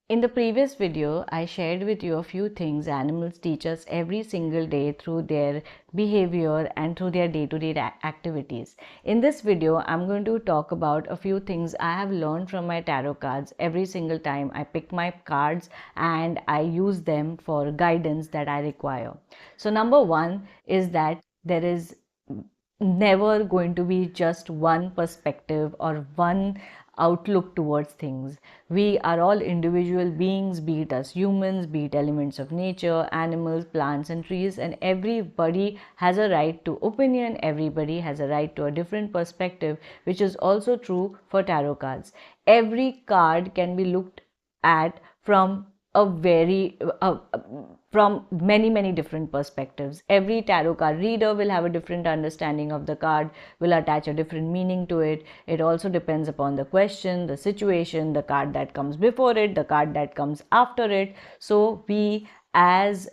In the previous video, I shared with you a few things animals teach us every single day through their behavior and through their day-to-day activities. In this video, I'm going to talk about a few things I have learned from my tarot cards every single time I pick my cards and I use them for guidance that I require. So number one is that there is never going to be just one perspective or one outlook towards things. We are all individual beings, be it us humans, be it elements of nature, animals, plants and trees, and everybody has a right to opinion, everybody has a right to a different perspective, which is also true for tarot cards. Every card can be looked at from a very from many different perspectives. Every tarot card reader will have a different understanding of the card, will attach a different meaning to it. It also depends upon the question, the situation, the card that comes before it, the card that comes after it. So we as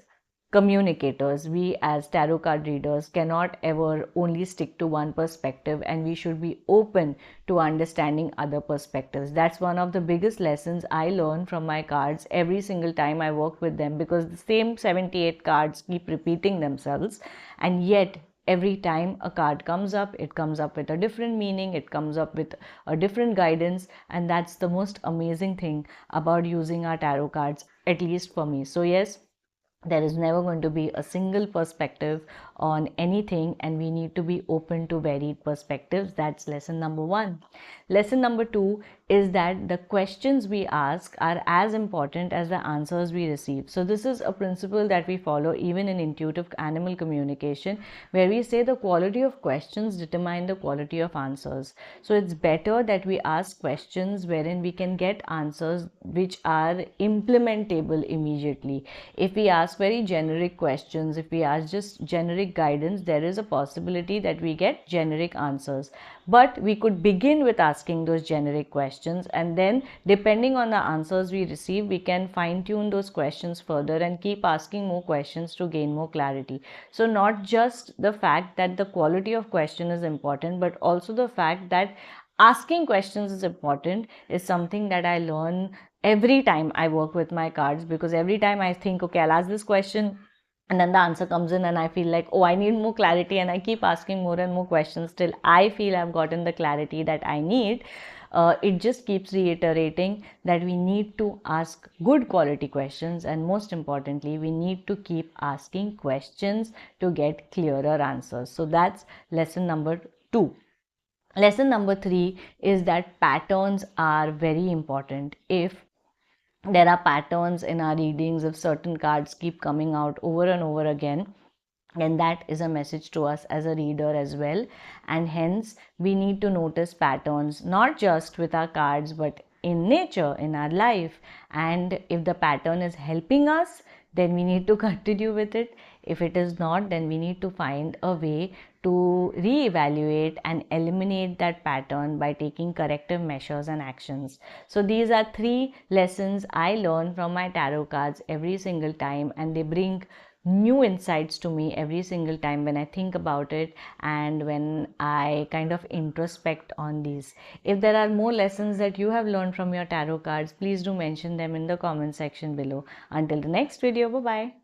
communicators, we as tarot card readers cannot ever only stick to one perspective, and we should be open to understanding other perspectives. That's one of the biggest lessons I learn from my cards every single time I work with them, because the same 78 cards keep repeating themselves, and yet every time a card comes up, it comes up with a different meaning, it comes up with a different guidance, and that's the most amazing thing about using our tarot cards, at least for me. So yes, there is never going to be a single perspective on anything, and we need to be open to varied perspectives. That's lesson number one. Lesson number two is that the questions we ask are as important as the answers we receive. So this is a principle that we follow even in intuitive animal communication, where we say the quality of questions determine the quality of answers. So it's better that we ask questions wherein we can get answers which are implementable immediately. If we ask very generic questions, if we ask just generic guidance, there is a possibility that we get generic answers. But we could begin with asking those generic questions, and then depending on the answers we receive, we can fine-tune those questions further and keep asking more questions to gain more clarity. So not just the fact that the quality of question is important, but also the fact that asking questions is important is something that I learn every time I work with my cards, because every time I think, okay, I'll ask this question, and then the answer comes in and I feel like, oh, I need more clarity, and I keep asking more and more questions till I feel I've gotten the clarity that I need. It just keeps reiterating that we need to ask good quality questions, and most importantly, we need to keep asking questions to get clearer answers. So that's lesson number two. Lesson number three is that patterns are very important. If there are patterns in our readings, if certain cards keep coming out over and over again, and that is a message to us as a reader as well, and hence we need to notice patterns not just with our cards but in nature, in our life. And if the pattern is helping us, then we need to continue with it. If it is not, then we need to find a way to reevaluate and eliminate that pattern by taking corrective measures and actions. So these are three lessons I learn from my tarot cards every single time, and they bring new insights to me every single time when I think about it and when I kind of introspect on these. If there are more lessons that you have learned from your tarot cards, please do mention them in the comment section below. Until the next video, bye bye.